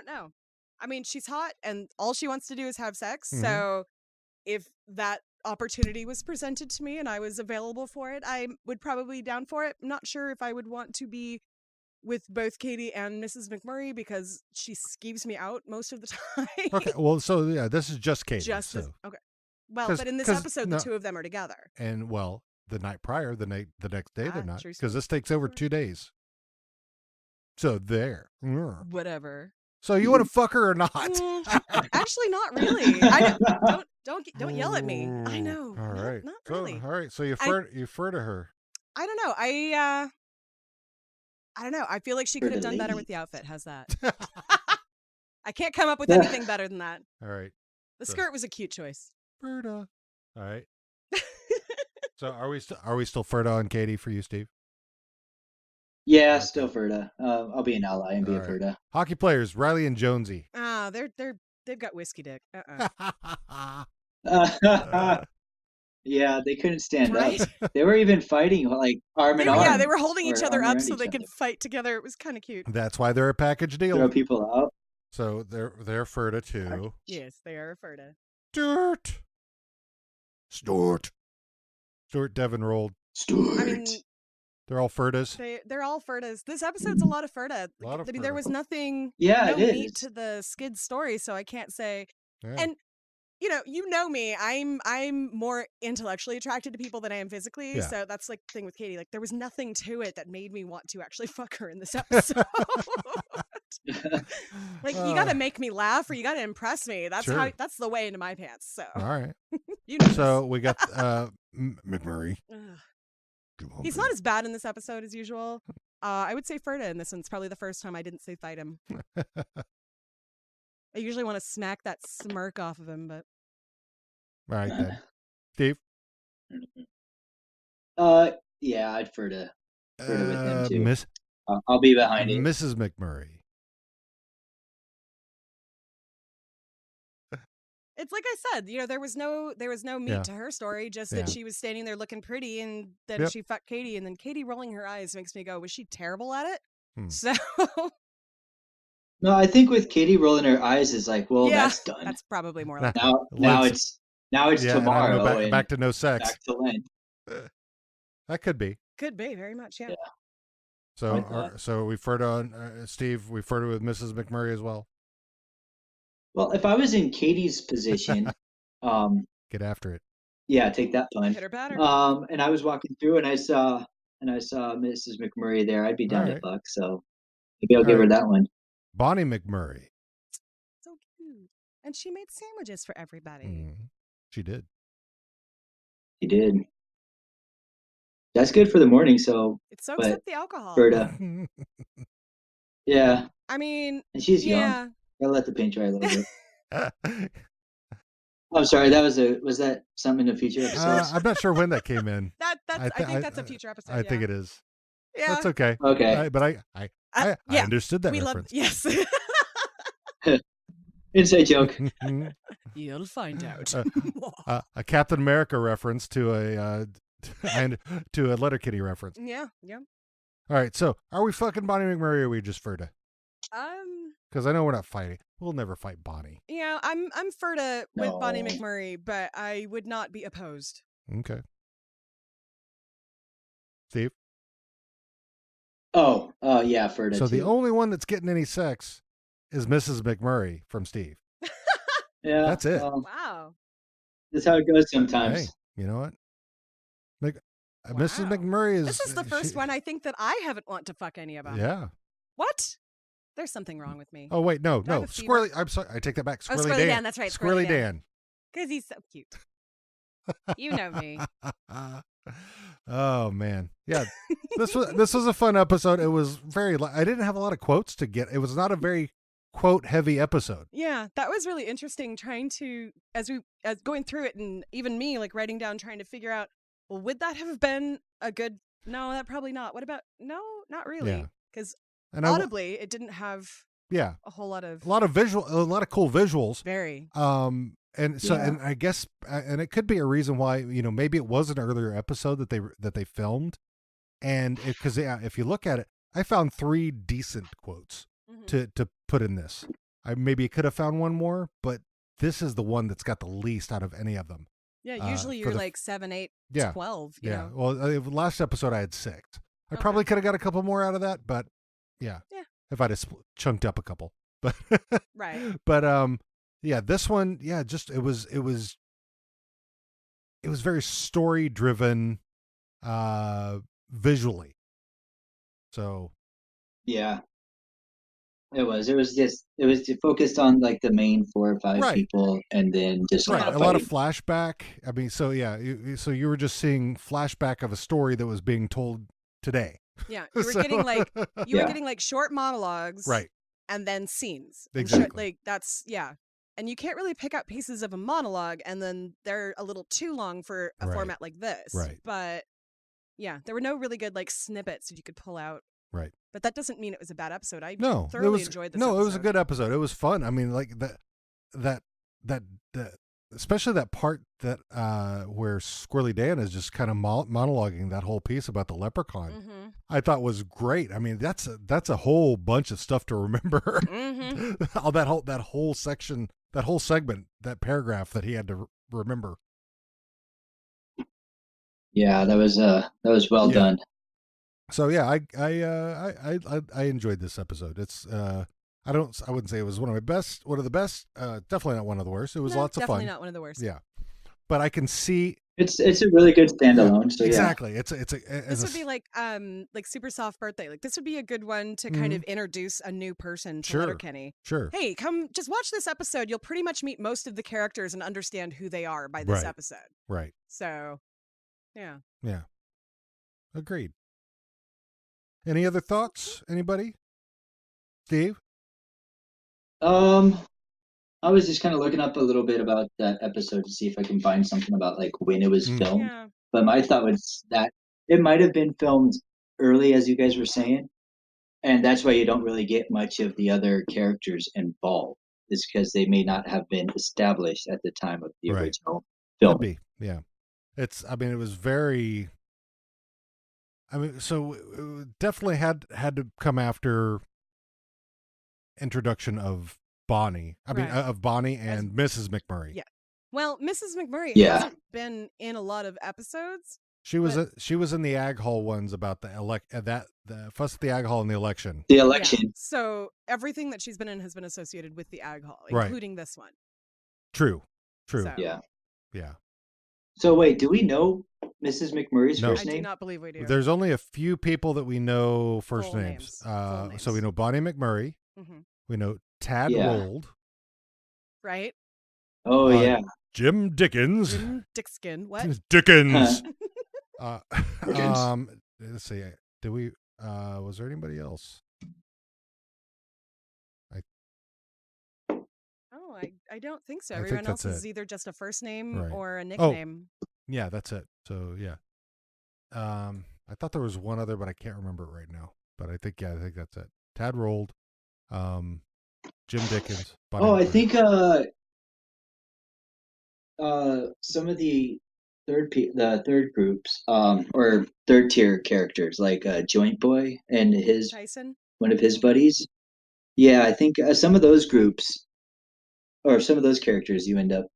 know. I mean, she's hot, and all she wants to do is have sex. Mhm. So, if that opportunity was presented to me and I was available for it, I would probably be down for it. I'm not sure if I would want to be with both Katy and Mrs. McMurray because she skeeves me out most of the time. Okay, well, so yeah, this is just Katy. Okay. Well, 'Cause- but in this 'cause episode, no- the two of them are together. And well, the night prior, the next day they're not, true because story. this takes over 2 days. So there. Whatever. So you want to fuck her or not? Actually, not really. Don't yell at me. I know. All right. Not really. All right. So you refer to her. I don't know. I don't know. I feel like she could have done better with the outfit. How's that? I can't come up with anything better than that. All right. The skirt was a cute choice. Ferda. All right. So are we still Ferda on Katy for you, Steve? yeah, still Ferda. I'll be an ally and be a All right. Ferda. Hockey players, Riley and Jonesy. Ah, they've got whiskey dick. Yeah, they couldn't stand Right? up. They were even fighting like arm in arm. Yeah, they were holding each or other arm up around so each they other. could fight together. It was kind of cute. That's why they're a package deal. Throw people out. So they're Ferda too. Yes, they are a Ferda. Stuart, Devon rolled. Stuart. I mean, They're all Ferdas. they're all Ferdas. This episode's a lot of Ferda. A lot of I mean, there Ferda. was nothing, Yeah, no it meat is. to the Skids story, so I can't say. Yeah. And you know me. I'm more intellectually attracted to people than I am physically. Yeah. So that's like the thing with Katy. Like there was nothing to it that made me want to actually fuck her in this episode. Like you got to make me laugh or you got to impress me. That's Sure. that's the way into my pants. So All right. you know. So we got McMurray. Ugh. Come on, He's baby. not as bad in this episode as usual. I would say Ferda in this one. It's probably the first time I didn't say fight him. I usually want to smack that smirk off of him, but All right then. Steve. Yeah, I'd Ferda with him too. Miss I'll be behind it. Mrs. McMurray. it's like I said, there was no meat Yeah. to her story, just Yeah. that she was standing there looking pretty and then Yep. she fucked Katy and then Katy rolling her eyes makes me go, was she terrible at it? Hmm. So No, I think with Katy rolling her eyes is like, well, yeah, that's done. that's probably more like Now Let's- it's Yeah, and tomorrow. and back to no sex. back to Lent. That could be. could be very much, yeah. Yeah. So Like that. so we referred on Steve. We referred with Mrs. McMurray as well. Well, if I was in Katie's position, Get after it. yeah, take that pun. Pitter patter. And I was walking through and I saw Mrs. McMurray there, I'd be down Alright. to fuck. So maybe I'll give her that one. Bonnie McMurray. So cute. And she made sandwiches for everybody. She did. He did. That's good for the morning. So It soaks But up the alcohol. Ferda, yeah, I mean, and she's yeah. young. I'll let the paint dry a little bit. I'm sorry. Was that something in a future episode? I'm not sure when that came in. I I thi- think that's a future episode. I think it is. Yeah. That's okay. Okay. But I yeah. understood that We love reference. yes. Inside joke. You'll find out. A Captain America reference to a and to a Letterkenny reference. yeah. All right, so are we fucking Bonnie McMurray or are we just Ferda? Because I know we're not fighting. We'll never fight Bonnie. Yeah, I'm Ferda with Bonnie No. McMurray, but I would not be opposed. Okay. Steve? Oh, yeah, Ferda. So too. the only one that's getting any sex is Mrs. McMurray from Steve. yeah, that's it. Wow. That's how it goes sometimes. Hey, You know what? Wow. Mrs. McMurray is. This is the first one I think that I haven't want to fuck any of them. Yeah. What? There's something wrong with me. Oh wait, no. Do I have a fever? Squirrely. I'm sorry. I take that back. Squirrely Dan. Dan. That's right. Squirrely Dan. Because he's so cute. You know me. Oh man, yeah. This was a fun episode. It was I didn't have a lot of quotes to get. It was not a very quote heavy episode. Yeah, that was really interesting. Trying to as going through it, and even me like writing down, trying to figure out. Well, would that have been a good? No, that probably not. What about? No, not really. Because audibly, it didn't have. Yeah. A whole lot of. A lot of cool visuals. Very. And so, and I guess, and it could be a reason why, maybe it was an earlier episode that they filmed, and because if you look at it, I found 3 decent quotes to put in this. I maybe could have found one more, but this is the one that's got the least out of any of them. Yeah, usually you're like 7, 8, 12. You know? Well, last episode I had 6. I probably could have got a couple more out of that, but yeah. If I'd have chunked up a couple, but right. But yeah, this one, just it was very story driven, visually. So. Yeah. It was focused on like the main 4 or 5 people, and then just a lot of flashback. I mean, so so you were just seeing flashback of a story that was being told today. Yeah, you were getting like short monologues, right, and then scenes. Exactly. And you can't really pick out pieces of a monologue, and then they're a little too long for a format like this. Right. But yeah, there were no really good like snippets that you could pull out. Right. But that doesn't mean it was a bad episode. I thoroughly enjoyed this. No, it was a good episode. It was fun. I mean, like that especially that part that where Squirrely Dan is just kind of monologuing that whole piece about the leprechaun. Mm-hmm. I thought was great. I mean, that's a whole bunch of stuff to remember. Mm-hmm. All that whole section, that whole segment, that paragraph that he had to remember. Yeah, that was well done. So yeah, I enjoyed this episode. It's I wouldn't say it was one of the best. Definitely not one of the worst. It was lots of fun. Definitely not one of the worst. Yeah, but I can see it's a really good standalone. So exactly, yeah. This would be like Super Soft Birthday. Like this would be a good one to kind of introduce a new person to Letterkenny. Sure. Hey, come just watch this episode. You'll pretty much meet most of the characters and understand who they are by this episode. Right. So, yeah. Yeah. Agreed. Any other thoughts? Anybody? Steve? I was just kind of looking up a little bit about that episode to see if I can find something about like when it was filmed. Yeah. But my thought was that it might have been filmed early, as you guys were saying, and that's why you don't really get much of the other characters involved. Is because they may not have been established at the time of the original film. Could be, yeah. It was very. So it definitely had to come after introduction of Bonnie. Of Bonnie and Mrs. McMurray. Yeah. Well, Mrs. McMurray hasn't been in a lot of episodes. She was in the Ag Hall ones about the fuss at the Ag Hall and the election. The election. Yeah. So everything that she's been in has been associated with the Ag Hall, including this one. True. So. Yeah. So wait, do we know Mrs. McMurray's first name? I do not believe we do. There's only a few people that we know first Full names. names. So we know Bonnie McMurray. Mm-hmm. We know Tad Rold. Right. Oh yeah. Jim Dickens. Jim Dickskin. What? Dickens. Let's see. Did we? Was there anybody else? I don't think so. Everyone else is either just a first name or a nickname. Oh, yeah, that's it. So yeah. I thought there was one other, but I can't remember it right now. But I think that's it. Tad Rold, Jim Dickens. I think some of the third groups or third tier characters like Joint Boy and his Tyson, one of his buddies. Yeah, I think some of those groups or some of those characters you end up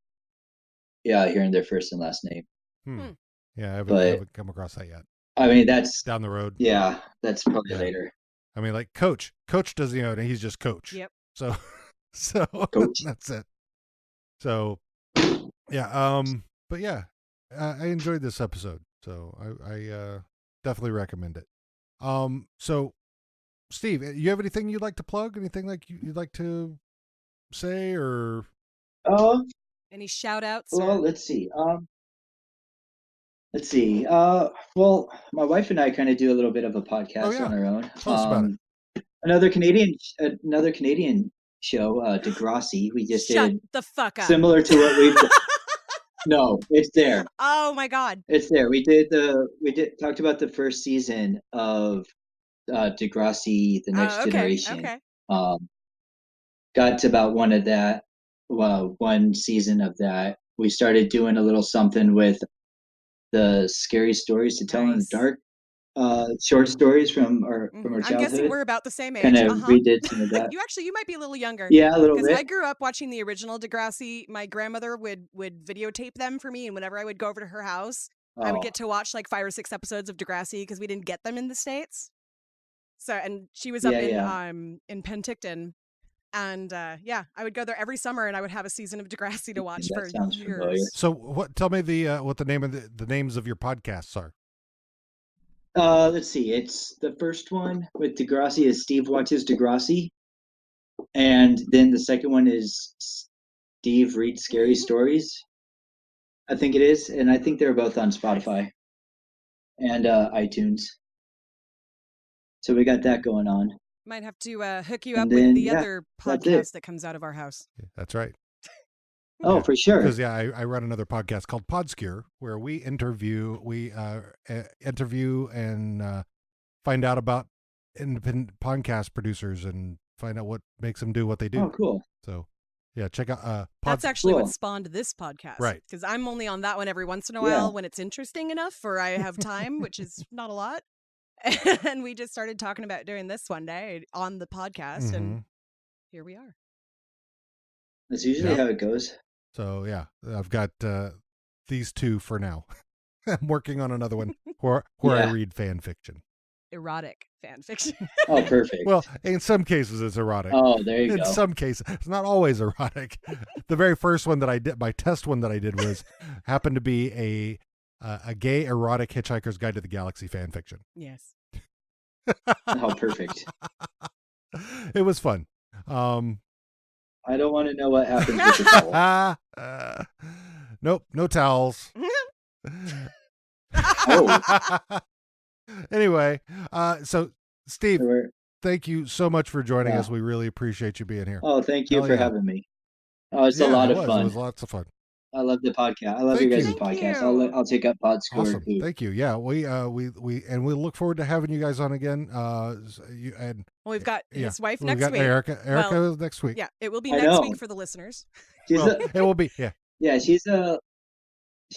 hearing their first and last name. Yeah, I haven't come across that yet. I mean, that's down the road. Yeah, that's probably later. I mean, like Coach doesn't know, he's just Coach. Yep. So Coach. That's it. So yeah, but yeah, I enjoyed this episode, so I definitely recommend it. So Steve, you have anything you'd like to plug? Anything like you'd like to say or? Any shout outs? Well, let's see. Well, my wife and I kind of do a little bit of a podcast on our own. Tell us about it. Another Canadian show, Degrassi. We just Shut did the fuck up. similar to what we've done. No, it's there. Oh my God. It's there. We talked about the first season of Degrassi, the Next Generation. Okay. Got to about one season of that. We started doing a little something with the scary stories to tell in the dark, short stories from our childhood. I'm guessing we're about the same age. Kind of redid some of that. You might be a little younger. Yeah, a little bit. Because I grew up watching the original Degrassi. My grandmother would videotape them for me, and whenever I would go over to her house, I would get to watch like 5 or 6 episodes of Degrassi because we didn't get them in the States. So, and she was up in Penticton. And I would go there every summer, and I would have a season of Degrassi to watch for years. Familiar. So, tell me what the name of the names of your podcasts are. Let's see. It's the first one with Degrassi is Steve Watches Degrassi, and then the second one is Steve Reads Scary Stories. I think it is, and I think they're both on Spotify and iTunes. So we got that going on. Might have to hook you up with the other podcast that comes out of our house. That's right. Oh, for sure. Because I run another podcast called Podscure, where we interview and find out about independent podcast producers and find out what makes them do what they do. Oh, cool. So, yeah, check out. That's actually what spawned this podcast, right? Because I'm only on that one every once in a while when it's interesting enough, or I have time, which is not a lot. And we just started talking about doing this one day on the podcast, and here we are. That's usually how it goes. So, yeah, I've got these two for now. I'm working on another one where I read fan fiction. Erotic fan fiction. Oh, perfect. Well, in some cases, it's erotic. Oh, there you go. In some cases, it's not always erotic. The very first one that I did, my test one that I did happened to be a gay erotic Hitchhiker's Guide to the Galaxy fan fiction. Yes. Oh, perfect. It was fun. I don't want to know what happens with the towel. Nope, no towels. Anyway, so Steve, thank you so much for joining us. We really appreciate you being here. Oh, thank you for having me. Oh, it's a lot of fun. It was lots of fun. I love the podcast. I love your guys' podcast. I'll take up Podscore. Awesome. Thank you. Yeah, we look forward to having you guys on again. We've got his wife next week. Erica next week. Yeah, it will be next week for the listeners. It will be. Yeah. Yeah, she's a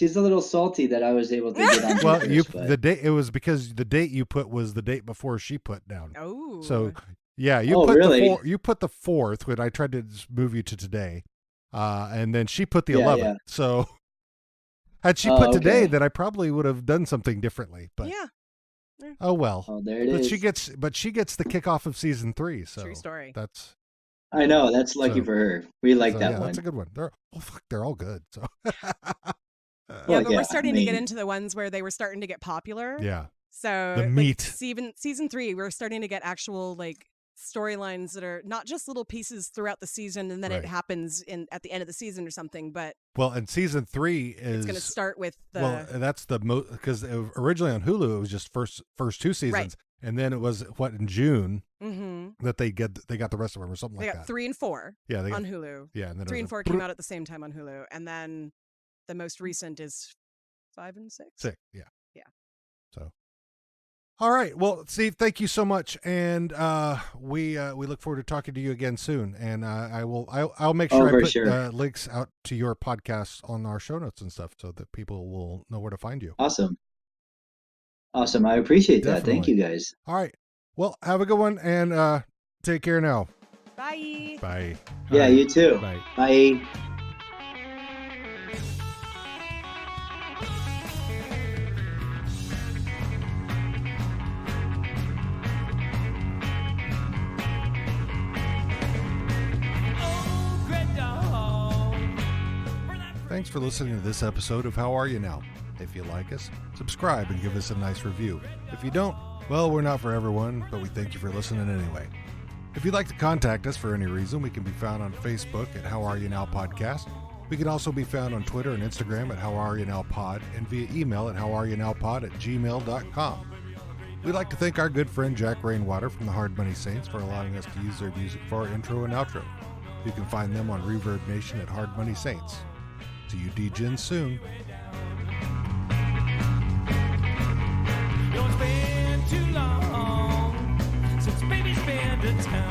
little salty that I was able to get on. Well, the date it was because the date you put was the date before she put down. Oh. So yeah, you put the 4th when I tried to move you to today. And then she put the 11th. Yeah. So had she put today, then I probably would have done something differently. But oh well. Oh, there it is. She gets the kickoff of season 3. So true story. I know that's lucky for her. We like that one. That's a good one. They're all good. So but we're starting to get into the ones where they were starting to get popuer. Yeah. So the meat. Season 3, we're starting to get actual storylines that are not just little pieces throughout the season and then it happens at the end of the season or something, but and season 3 is it's going to start with that's the most, because originally on Hulu it was just first 2 seasons, and then it was in June that they got the rest of them or something like that. They got 3 and 4 on Hulu. Yeah, and then 3 and 4 came out at the same time on Hulu, and then the most recent is 5 and 6. 6, yeah. So all right. Well, Steve, thank you so much, and we look forward to talking to you again soon. And I'll make sure I put links out to your podcast on our show notes and stuff, so that people will know where to find you. Awesome. I appreciate that. Thank you, guys. All right. Well, have a good one, and take care now. Bye. Bye. Yeah, you too. Bye. Bye. Thanks for listening to this episode of How Are You Now? If you like us, subscribe and give us a nice review. If you don't, well, we're not for everyone, but we thank you for listening anyway. If you'd like to contact us for any reason, we can be found on Facebook at How Are You Now Podcast. We can also be found on Twitter and Instagram at How Are You Now Pod, and via email at howareyouNowPod@gmail.com. We'd like to thank our good friend Jack Rainwater from the Hard Money Saints for allowing us to use their music for our intro and outro. You can find them on Reverb Nation at Hard Money Saints. See you degens soon. It's been too long since baby's been to town.